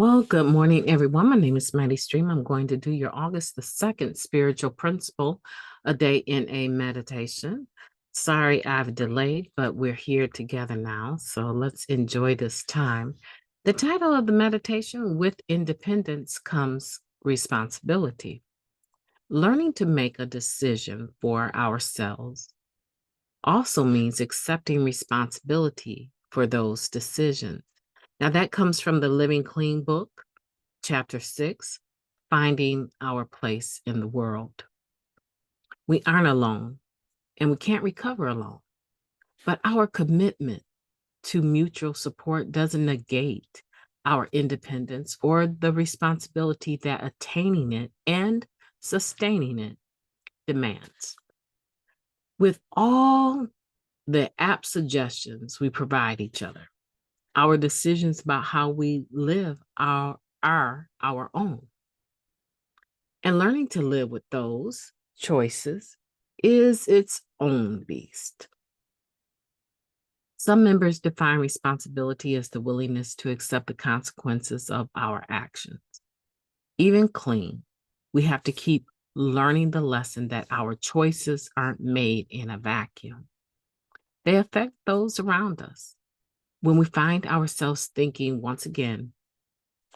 Well, good morning, everyone. My name is MightyStream. I'm going to do your August the 2nd spiritual principle, a day in a meditation. Sorry I've delayed, but we're here together now. So let's enjoy this time. The title of the meditation, With Independence Comes Responsibility. Learning to make a decision for ourselves also means accepting responsibility for those decisions. Now, that comes from the Living Clean book. Chapter 6, Finding Our Place in the World. We aren't alone and we can't recover alone, but our commitment to mutual support doesn't negate our independence or the responsibility that attaining it and sustaining it demands. With all the apt suggestions we provide each other, our decisions about how we live are our own. And learning to live with those choices is its own beast. Some members define responsibility as the willingness to accept the consequences of our actions. Even clean, we have to keep learning the lesson that our choices aren't made in a vacuum. They affect those around us. When we find ourselves thinking once again,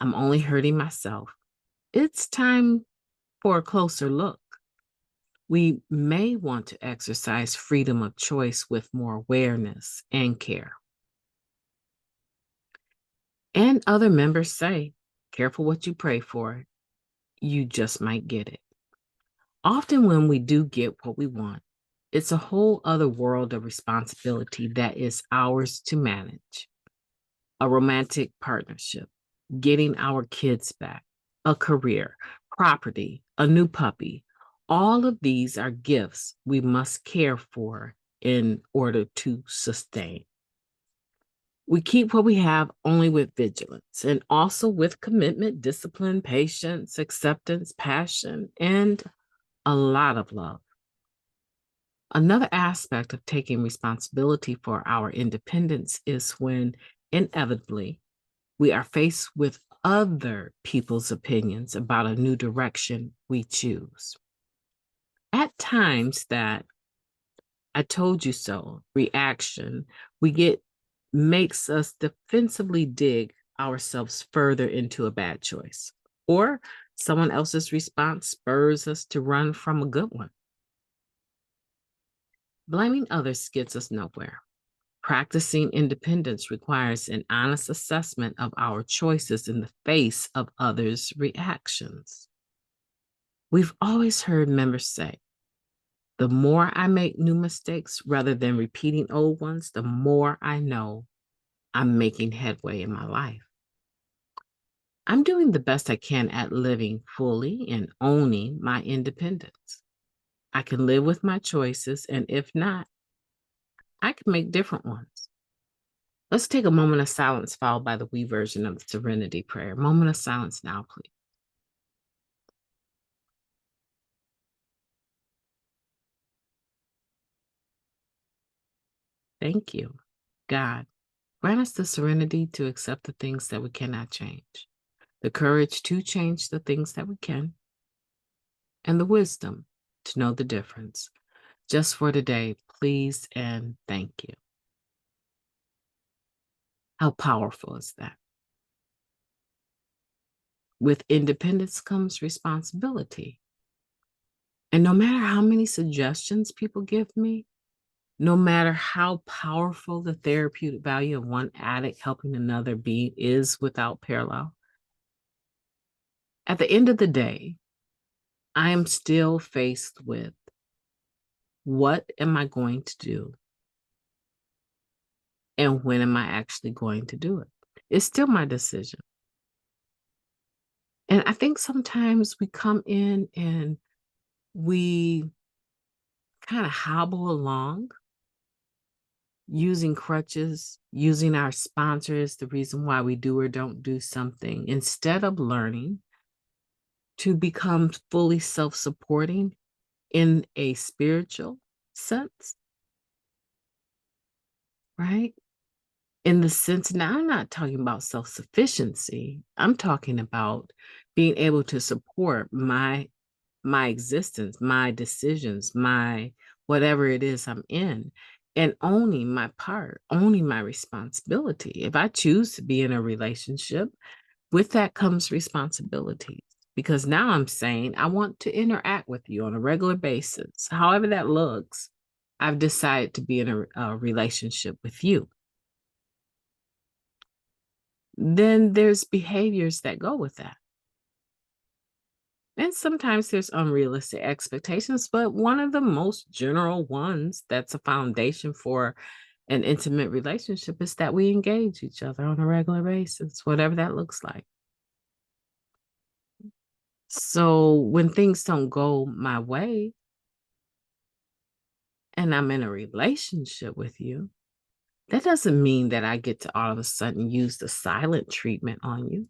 I'm only hurting myself, it's time for a closer look. We may want to exercise freedom of choice with more awareness and care. And other members say, careful what you pray for, you just might get it. Often when we do get what we want, it's a whole other world of responsibility that is ours to manage. A romantic partnership, getting our kids back, a career, property, a new puppy. All of these are gifts we must care for in order to sustain. We keep what we have only with vigilance and also with commitment, discipline, patience, acceptance, passion, and a lot of love. Another aspect of taking responsibility for our independence is when inevitably we are faced with other people's opinions about a new direction we choose. At times that I told you so reaction we get makes us defensively dig ourselves further into a bad choice, or someone else's response spurs us to run from a good one. Blaming others gets us nowhere. Practicing independence requires an honest assessment of our choices in the face of others' reactions. We've always heard members say, the more I make new mistakes rather than repeating old ones, the more I know I'm making headway in my life. I'm doing the best I can at living fully and owning my independence. I can live with my choices, and if not, I can make different ones. Let's take a moment of silence followed by the we version of the Serenity Prayer. Moment of silence now, please. Thank you. God, grant us the serenity to accept the things that we cannot change, the courage to change the things that we can, and the wisdom to know the difference. Just for today, please and thank you. How powerful is that? With independence comes responsibility. And no matter how many suggestions people give me, no matter how powerful the therapeutic value of one addict helping another be is without parallel, at the end of the day, I am still faced with what am I going to do? And when am I actually going to do it? It's still my decision. And I think sometimes we come in and we kind of hobble along using crutches, using our sponsors, the reason why we do or don't do something, instead of learning to become fully self-supporting in a spiritual sense, right? In the sense, now I'm not talking about self-sufficiency. I'm talking about being able to support my existence, my decisions, my whatever it is I'm in, and owning my part, owning my responsibility. If I choose to be in a relationship, with that comes responsibility. Because now I'm saying I want to interact with you on a regular basis. However that looks, I've decided to be in a relationship with you. Then there's behaviors that go with that. And sometimes there's unrealistic expectations, but one of the most general ones that's a foundation for an intimate relationship is that we engage each other on a regular basis, whatever that looks like. So when things don't go my way and I'm in a relationship with you, that doesn't mean that I get to all of a sudden use the silent treatment on you.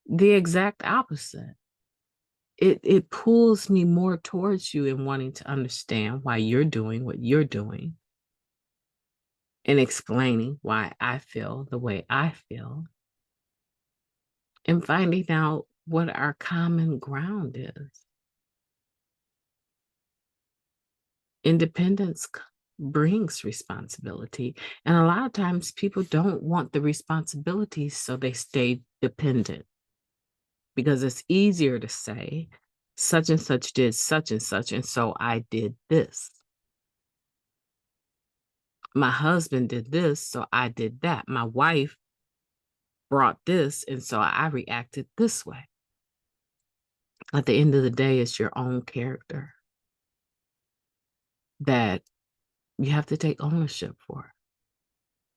The exact opposite. It pulls me more towards you in wanting to understand why you're doing what you're doing and explaining why I feel the way I feel and finding out what our common ground is. Independence brings responsibility, and a lot of times people don't want the responsibilities, so they stay dependent because it's easier to say such and such did such and so I did this. My husband did this, so I did that. My wife brought this, and so I reacted this way. At the end of the day, it's your own character that you have to take ownership for,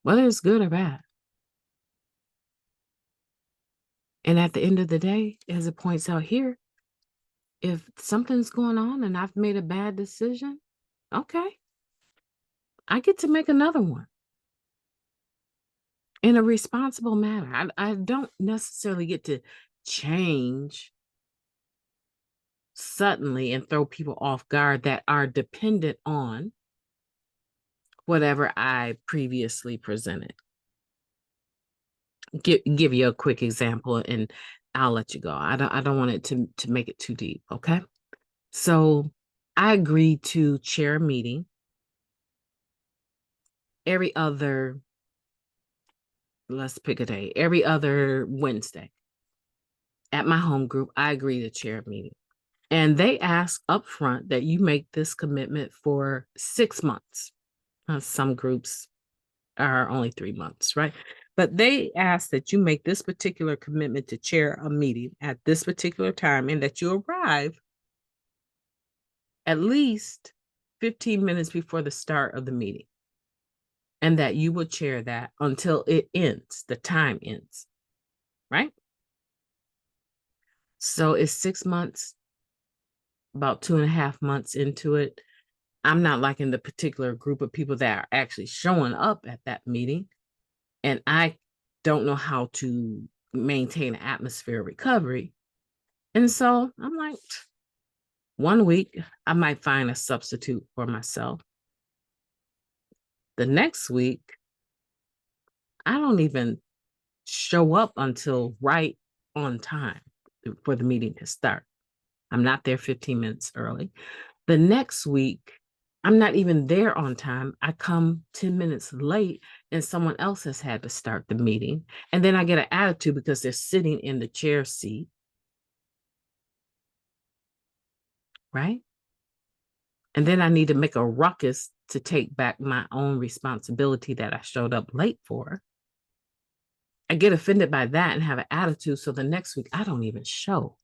whether it's good or bad. And at the end of the day, as it points out here, if something's going on and I've made a bad decision, okay, I get to make another one in a responsible manner. I don't necessarily get to change suddenly and throw people off guard that are dependent on whatever I previously presented. Give you a quick example and I'll let you go. I don't want it to make it too deep, okay? So I agreed to chair a meeting every other, let's pick a day, every other Wednesday at my home group. I agree to chair a meeting. And they ask upfront that you make this commitment for 6 months. Some groups are only 3 months, right? But they ask that you make this particular commitment to chair a meeting at this particular time and that you arrive at least 15 minutes before the start of the meeting and that you will chair that until it ends, the time ends, right? So it's 6 months, about 2.5 months into it. I'm not liking the particular group of people that are actually showing up at that meeting. And I don't know how to maintain an atmosphere of recovery. And so I'm like, one week, I might find a substitute for myself. The next week, I don't even show up until right on time for the meeting to start. I'm not there 15 minutes early. The next week, I'm not even there on time. I come 10 minutes late and someone else has had to start the meeting. And then I get an attitude because they're sitting in the chair seat, right? And then I need to make a ruckus to take back my own responsibility that I showed up late for. I get offended by that and have an attitude. So the next week, I don't even show.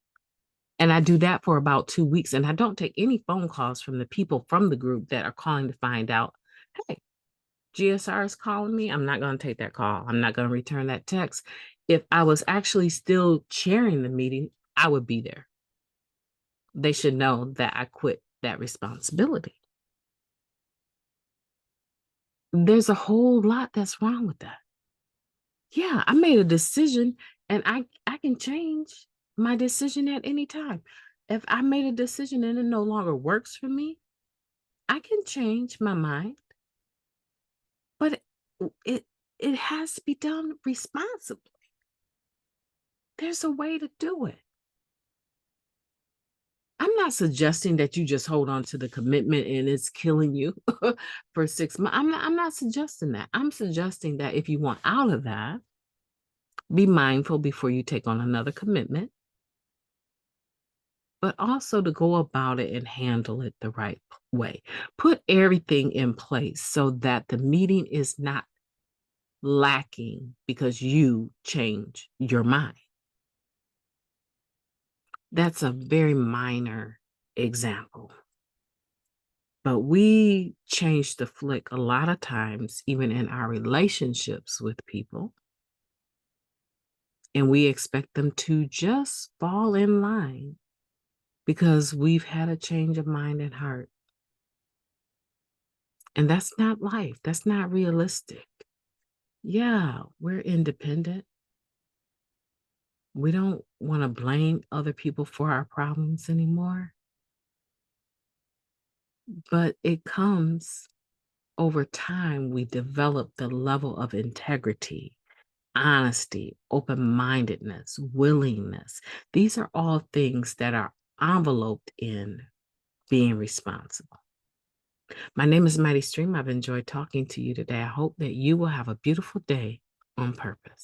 And I do that for about 2 weeks. And I don't take any phone calls from the people from the group that are calling to find out, hey, GSR is calling me. I'm not going to take that call. I'm not going to return that text. If I was actually still chairing the meeting, I would be there. They should know that I quit that responsibility. There's a whole lot that's wrong with that. Yeah, I made a decision and I can change my decision at any time. If I made a decision and it no longer works for me, I can change my mind. but it it has to be done responsibly. There's a way to do it. I'm not suggesting that you just hold on to the commitment and it's killing you for 6 months. I'm not suggesting that. I'm suggesting that if you want out of that, be mindful before you take on another commitment, but also to go about it and handle it the right way. Put everything in place so that the meeting is not lacking because you change your mind. That's a very minor example. But we change the flick a lot of times, even in our relationships with people, and we expect them to just fall in line because we've had a change of mind and heart. And that's not life. That's not realistic. Yeah, we're independent. We don't want to blame other people for our problems anymore. But it comes over time, we develop the level of integrity, honesty, open mindedness, willingness. These are all things that are enveloped in being responsible. My name is Mighty Stream. I've enjoyed talking to you today. I hope that you will have a beautiful day on purpose.